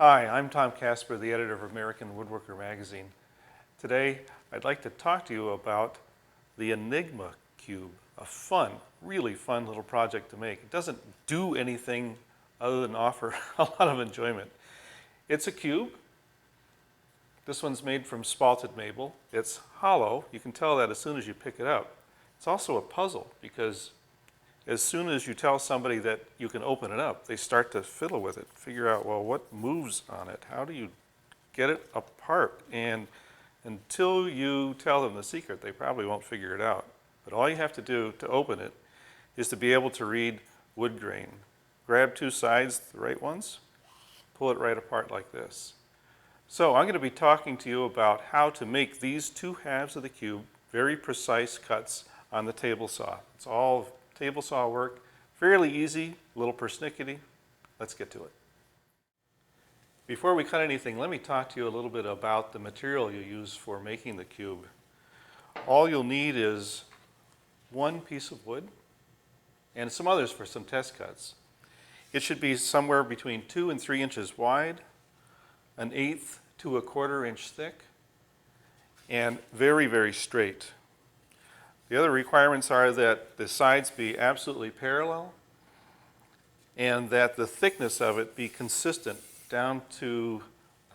Hi, I'm Tom Casper, the editor of American Woodworker magazine. Today, I'd like to talk to you about the Enigma cube, a fun, really fun little project to make. It doesn't do anything other than offer a lot of enjoyment. It's a cube. This one's made from spalted maple. It's hollow. You can tell that as soon as you pick it up. It's also a puzzle because as soon as you tell somebody that you can open it up, they start to fiddle with it, figure out, well, what moves on it? How do you get it apart? And until you tell them the secret, they probably won't figure it out. But all you have to do to open it is to be able to read wood grain. Grab two sides, the right ones, pull it right apart like this. So I'm going to be talking to you about how to make these two halves of the cube very precise cuts on the table saw. It's all table saw work, fairly easy, a little persnickety. Let's get to it. Before we cut anything, let me talk to you a little bit about the material you use for making the cube. All you'll need is one piece of wood and some others for some test cuts. It should be somewhere between 2 and 3 inches wide, 1/8 to 1/4 inch thick, and very, very straight. The other requirements are that the sides be absolutely parallel and that the thickness of it be consistent down to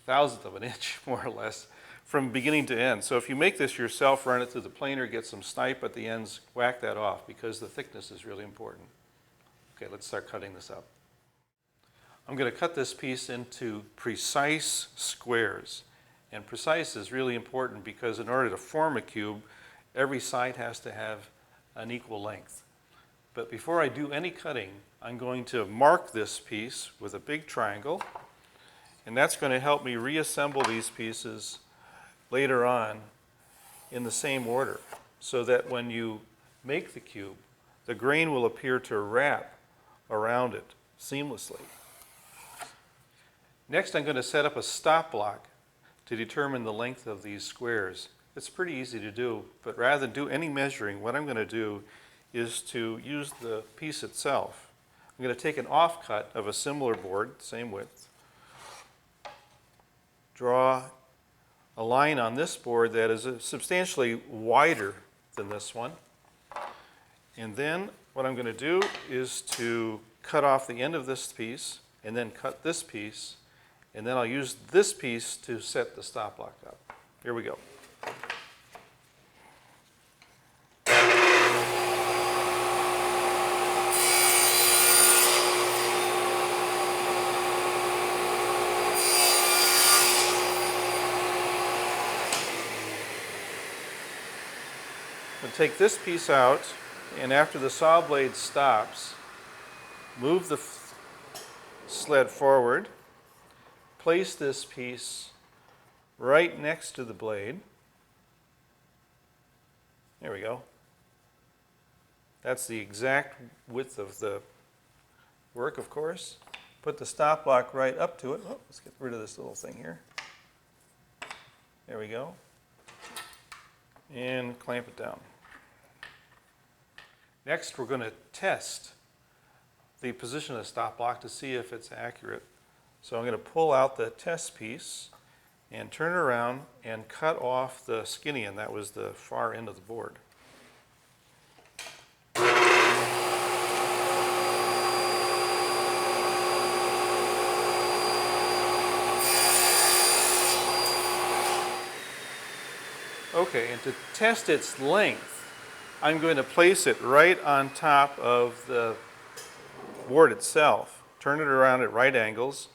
1/1000 of an inch, more or less, from beginning to end. So if you make this yourself, run it through the planer, get some snipe at the ends, whack that off because the thickness is really important. Okay, let's start cutting this up. I'm going to cut this piece into precise squares. And precise is really important because in order to form a cube, every side has to have an equal length. But before I do any cutting, I'm going to mark this piece with a big triangle, and that's going to help me reassemble these pieces later on in the same order, so that when you make the cube, the grain will appear to wrap around it seamlessly. Next, I'm going to set up a stop block to determine the length of these squares. It's pretty easy to do, but rather than do any measuring, what I'm going to do is to use the piece itself. I'm going to take an offcut of a similar board, same width, draw a line on this board that is substantially wider than this one, and then what I'm going to do is to cut off the end of this piece and then cut this piece, and then I'll use this piece to set the stop block up. Here we go. I'll take this piece out, and after the saw blade stops, move the sled forward, place this piece right next to the blade. There we go. That's the exact width of the work, of course. Put the stop block right up to it. Oh, let's get rid of this little thing here. There we go. And clamp it down. Next, we're going to test the position of the stop block to see if it's accurate. So I'm going to pull out the test piece and turn it around and cut off the skinny end. That was the far end of the board. Okay, and to test its length, I'm going to place it right on top of the board itself, turn it around at right angles,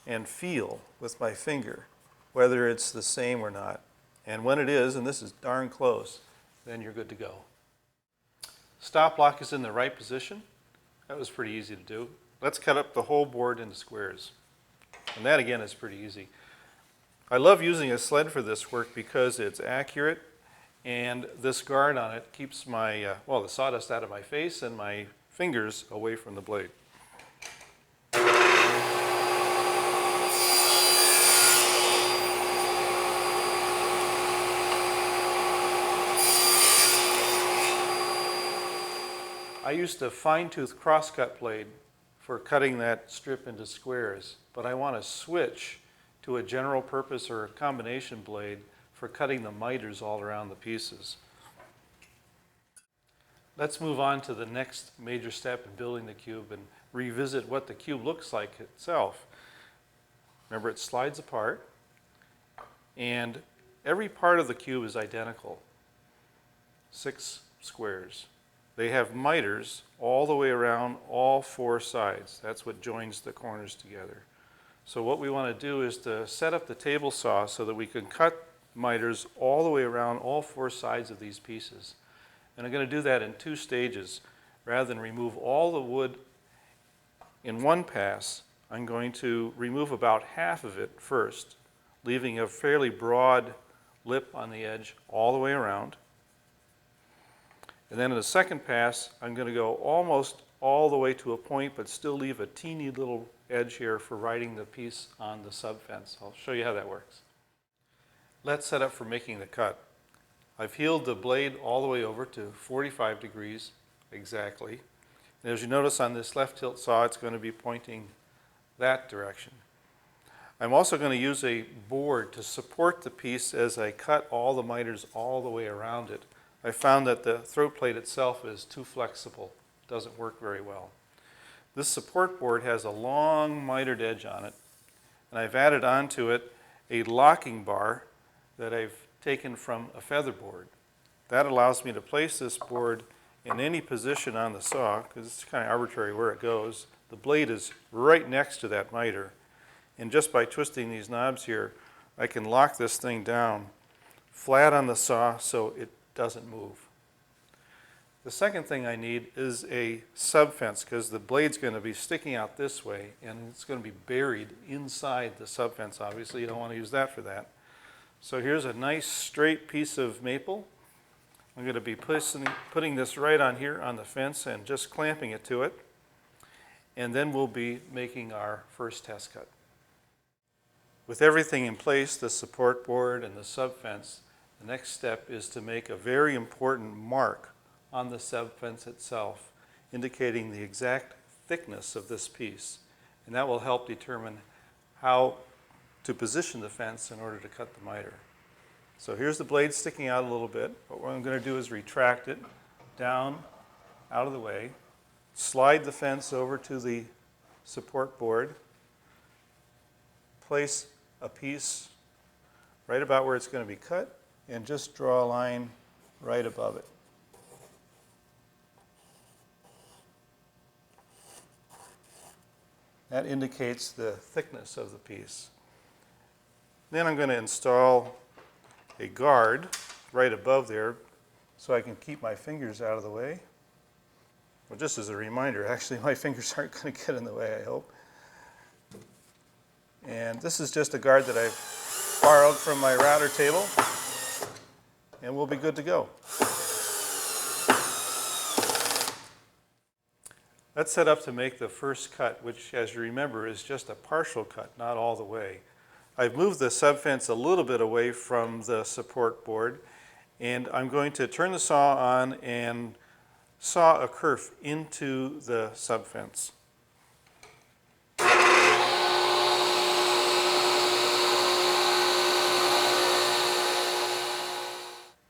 and feel with my finger whether it's the same or not. And when it is, and this is darn close, then you're good to go. Stop block is in the right position. That was pretty easy to do. Let's cut up the whole board into squares. And that again is pretty easy. I love using a sled for this work because it's accurate, and this guard on it keeps my, the sawdust out of my face and my fingers away from the blade. I used a fine-tooth crosscut blade for cutting that strip into squares, but I want to switch to a general purpose or a combination blade for cutting the miters all around the pieces. Let's move on to the next major step in building the cube and revisit what the cube looks like itself. Remember, it slides apart, and every part of the cube is identical. 6 squares. They have miters all the way around all 4 sides. That's what joins the corners together. So what we want to do is to set up the table saw so that we can cut miters all the way around all 4 sides of these pieces. And I'm going to do that in 2 stages. Rather than remove all the wood in one pass, I'm going to remove about half of it first, leaving a fairly broad lip on the edge all the way around. And then in the second pass, I'm going to go almost all the way to a point, but still leave a teeny little edge here for writing the piece on the subfence. I'll show you how that works. Let's set up for making the cut. I've heeled the blade all the way over to 45 degrees exactly. And as you notice on this left tilt saw, it's going to be pointing that direction. I'm also going to use a board to support the piece as I cut all the miters all the way around it. I found that the throat plate itself is too flexible. It doesn't work very well. This support board has a long mitered edge on it, and I've added onto it a locking bar that I've taken from a feather board. That allows me to place this board in any position on the saw, because it's kind of arbitrary where it goes. The blade is right next to that miter, and just by twisting these knobs here, I can lock this thing down flat on the saw so it doesn't move. The second thing I need is a subfence, because the blade's going to be sticking out this way and it's going to be buried inside the subfence. Obviously, you don't want to use that for that. So here's a nice straight piece of maple. I'm going to be putting this right on here on the fence and just clamping it to it. And then we'll be making our first test cut. With everything in place, the support board and the subfence, the next step is to make a very important mark on the subfence itself, indicating the exact thickness of this piece. And that will help determine how to position the fence in order to cut the miter. So here's the blade sticking out a little bit. But what I'm going to do is retract it down, out of the way, slide the fence over to the support board, place a piece right about where it's going to be cut, and just draw a line right above it. That indicates the thickness of the piece. Then I'm going to install a guard right above there so I can keep my fingers out of the way. Well, just as a reminder, actually my fingers aren't going to get in the way, I hope. And this is just a guard that I've borrowed from my router table, and we'll be good to go. Let's set up to make the first cut, which, as you remember, is just a partial cut, not all the way. I've moved the subfence a little bit away from the support board, and I'm going to turn the saw on and saw a kerf into the subfence.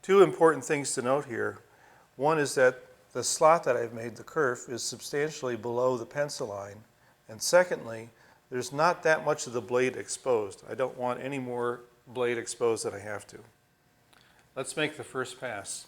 Two important things to note here. One is that the slot that I've made the kerf is substantially below the pencil line. And secondly, there's not that much of the blade exposed. I don't want any more blade exposed than I have to. Let's make the first pass.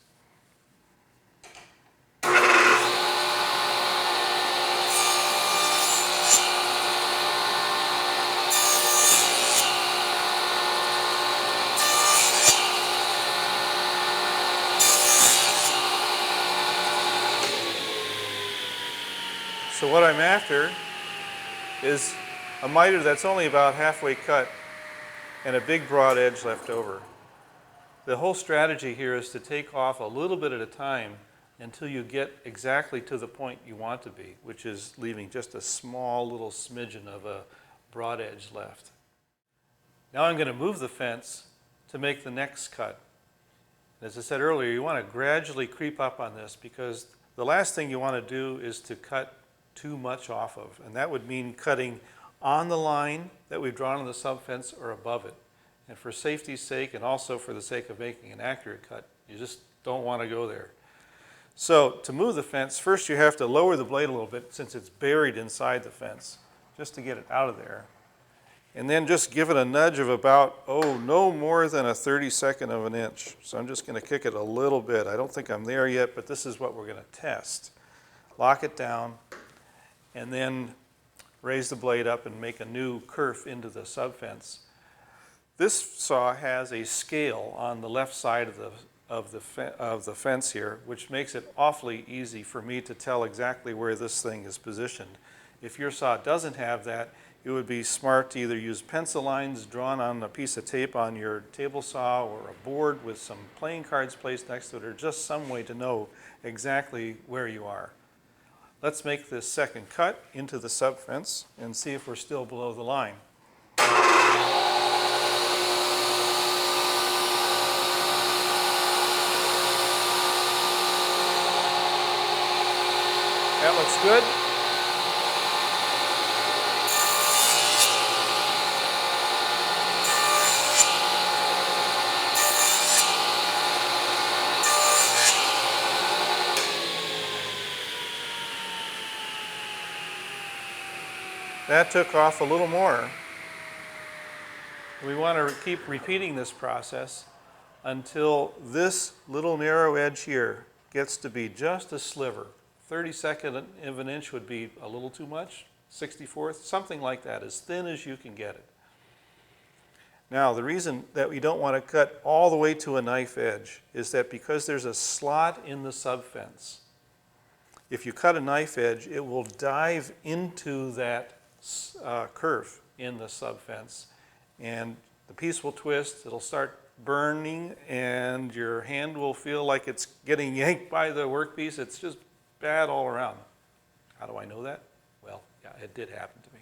So what I'm after is a miter that's only about halfway cut and a big broad edge left over. The whole strategy here is to take off a little bit at a time until you get exactly to the point you want to be, which is leaving just a small little smidgen of a broad edge left. Now I'm going to move the fence to make the next cut. As I said earlier, you want to gradually creep up on this, because the last thing you want to do is to cut too much off of. And that would mean cutting on the line that we've drawn on the sub-fence or above it. And for safety's sake, and also for the sake of making an accurate cut, you just don't want to go there. So to move the fence, first you have to lower the blade a little bit since it's buried inside the fence, just to get it out of there. And then just give it a nudge of about, no more than a 32nd of an inch. So I'm just going to kick it a little bit. I don't think I'm there yet, but this is what we're going to test. Lock it down, and then raise the blade up and make a new kerf into the sub-fence. This saw has a scale on the left side of the fence here, which makes it awfully easy for me to tell exactly where this thing is positioned. If your saw doesn't have that, it would be smart to either use pencil lines drawn on a piece of tape on your table saw or a board with some playing cards placed next to it, or just some way to know exactly where you are. Let's make this second cut into the sub-fence and see if we're still below the line. That looks good. That took off a little more. We want to keep repeating this process until this little narrow edge here gets to be just a sliver. 32nd of an inch would be a little too much, 64th, something like that, as thin as you can get it. Now, the reason that we don't want to cut all the way to a knife edge is that because there's a slot in the sub-fence, if you cut a knife edge, it will dive into that kerf in the sub-fence, and the piece will twist, it'll start burning, and your hand will feel like it's getting yanked by the workpiece. It's just bad all around. How do I know that? Well, yeah, it did happen to me.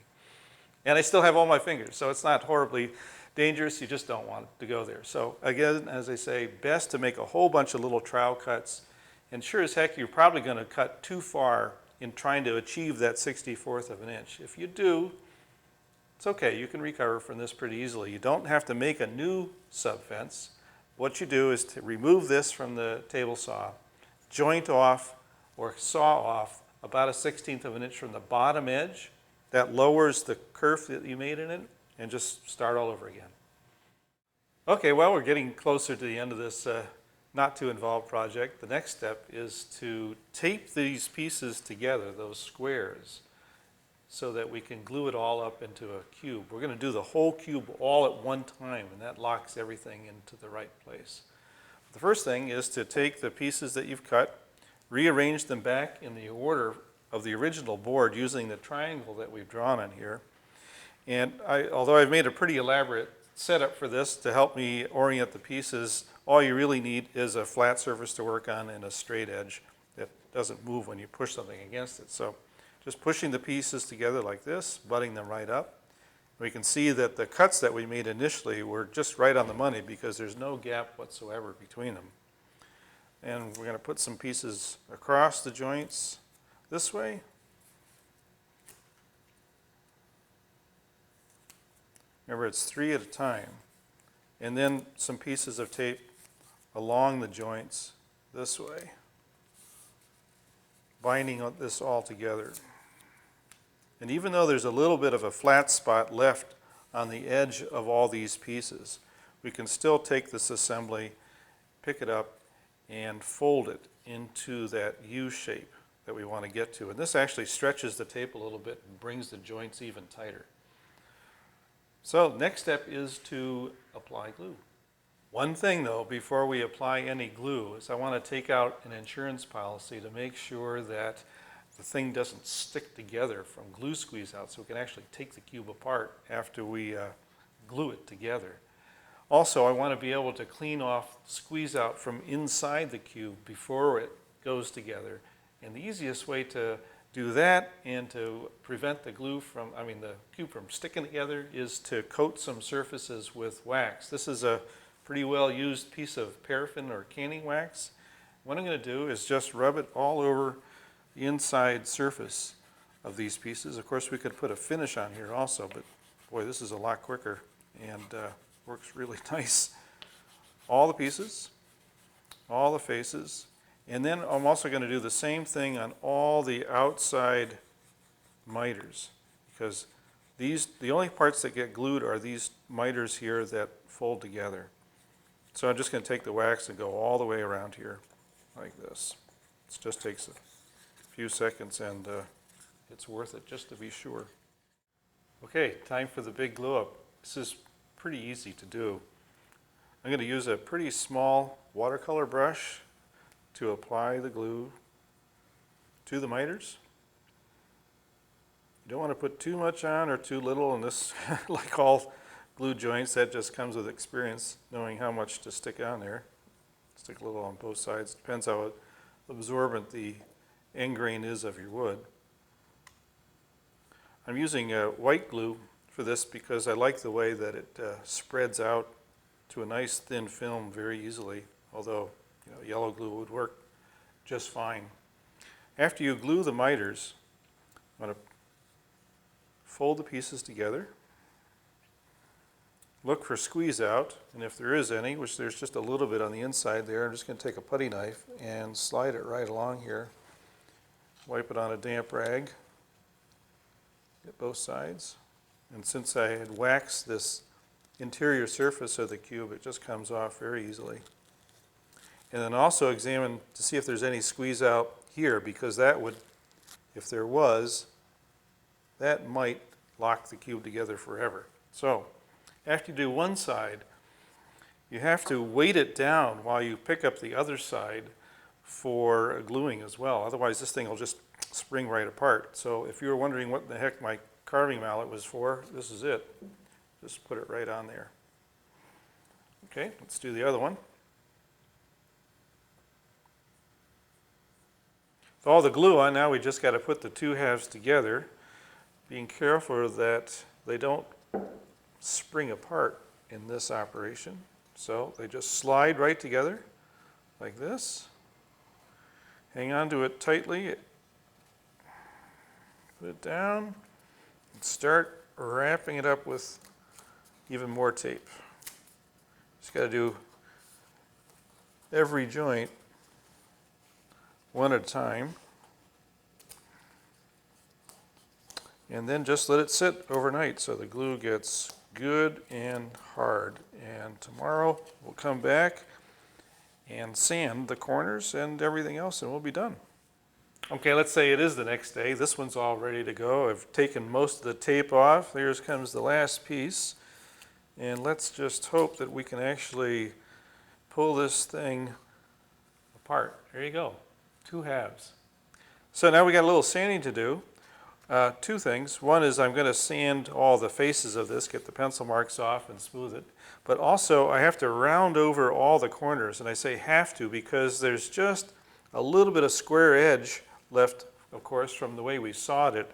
And I still have all my fingers, so it's not horribly dangerous. You just don't want it to go there. So again, as I say, best to make a whole bunch of little trowel cuts. And sure as heck, you're probably going to cut too far in trying to achieve that 64th of an inch. If you do, it's okay. You can recover from this pretty easily. You don't have to make a new sub-fence. What you do is to remove this from the table saw, joint off or saw off about a 16th of an inch from the bottom edge. That lowers the kerf that you made in it, and just start all over again. Okay, well, we're getting closer to the end of this not too involved project. The next step is to tape these pieces together, those squares, so that we can glue it all up into a cube. We're going to do the whole cube all at one time, and that locks everything into the right place. The first thing is to take the pieces that you've cut, rearrange them back in the order of the original board using the triangle that we've drawn on here. And although I've made a pretty elaborate setup for this to help me orient the pieces, all you really need is a flat surface to work on and a straight edge that doesn't move when you push something against it. So just pushing the pieces together like this, butting them right up. We can see that the cuts that we made initially were just right on the money because there's no gap whatsoever between them. And we're going to put some pieces across the joints this way. Remember, it's 3 at a time. And then some pieces of tape along the joints this way, binding this all together. And even though there's a little bit of a flat spot left on the edge of all these pieces, we can still take this assembly, pick it up, and fold it into that U shape that we want to get to. And this actually stretches the tape a little bit and brings the joints even tighter. So next step is to apply glue. One thing though, before we apply any glue, is I want to take out an insurance policy to make sure that the thing doesn't stick together from glue squeeze out, so we can actually take the cube apart after we glue it together. Also, I want to be able to clean off squeeze out from inside the cube before it goes together. And the easiest way to do that and to prevent the cube from sticking together is to coat some surfaces with wax. This is a pretty well used piece of paraffin or canning wax. What I'm going to do is just rub it all over the inside surface of these pieces. Of course, we could put a finish on here also, but boy, this is a lot quicker and works really nice. All the pieces, all the faces, and then I'm also going to do the same thing on all the outside miters, because the only parts that get glued are these miters here that fold together. So I'm just going to take the wax and go all the way around here like this. It just takes a few seconds and it's worth it just to be sure. Okay, time for the big glue up. This is pretty easy to do. I'm going to use a pretty small watercolor brush to apply the glue to the miters. You don't want to put too much on or too little, and this, like all glue joints, that just comes with experience, knowing how much to stick on there. Stick a little on both sides. Depends how absorbent the end grain is of your wood. I'm using white glue for this because I like the way that it spreads out to a nice thin film very easily, although yellow glue would work just fine. After you glue the miters, I'm going to fold the pieces together, look for squeeze out, and if there is any, which there's just a little bit on the inside there, I'm just going to take a putty knife and slide it right along here. Wipe it on a damp rag at both sides. And since I had waxed this interior surface of the cube, it just comes off very easily. And then also examine to see if there's any squeeze out here, because that would, if there was, that might lock the cube together forever. So after you do one side, you have to weight it down while you pick up the other side for gluing as well. Otherwise this thing will just spring right apart. So if you were wondering what the heck my carving mallet was for, this is it. Just put it right on there. Okay, let's do the other one. With all the glue on, now we just got to put the two halves together, being careful that they don't spring apart in this operation. So they just slide right together like this. Hang on to it tightly, put it down, and start wrapping it up with even more tape. Just got to do every joint one at a time, and then just let it sit overnight so the glue gets good and hard. And tomorrow we'll come back and sand the corners and everything else, and we'll be done. Okay, let's say it is the next day. This one's all ready to go. I've taken most of the tape off. Here comes the last piece. And let's just hope that we can actually pull this thing apart. There you go, two halves. So now we got a little sanding to do. Two things. One is I'm going to sand all the faces of this, get the pencil marks off and smooth it. But also I have to round over all the corners, and I say have to because there's just a little bit of square edge left, of course, from the way we sawed it,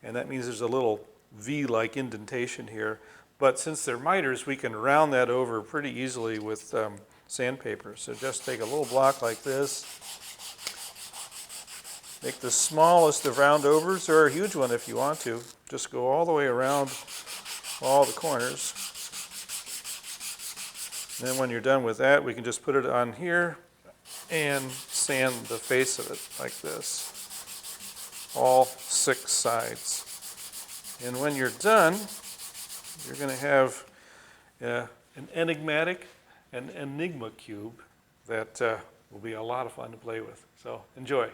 and that means there's a little V-like indentation here. But since they're miters, we can round that over pretty easily with sandpaper. So just take a little block like this, make the smallest of round overs, or a huge one if you want to. Just go all the way around all the corners. And then when you're done with that, we can just put it on here and sand the face of it like this, all 6 sides. And when you're done, you're going to have an enigmatic, an Enigma cube that will be a lot of fun to play with. So enjoy.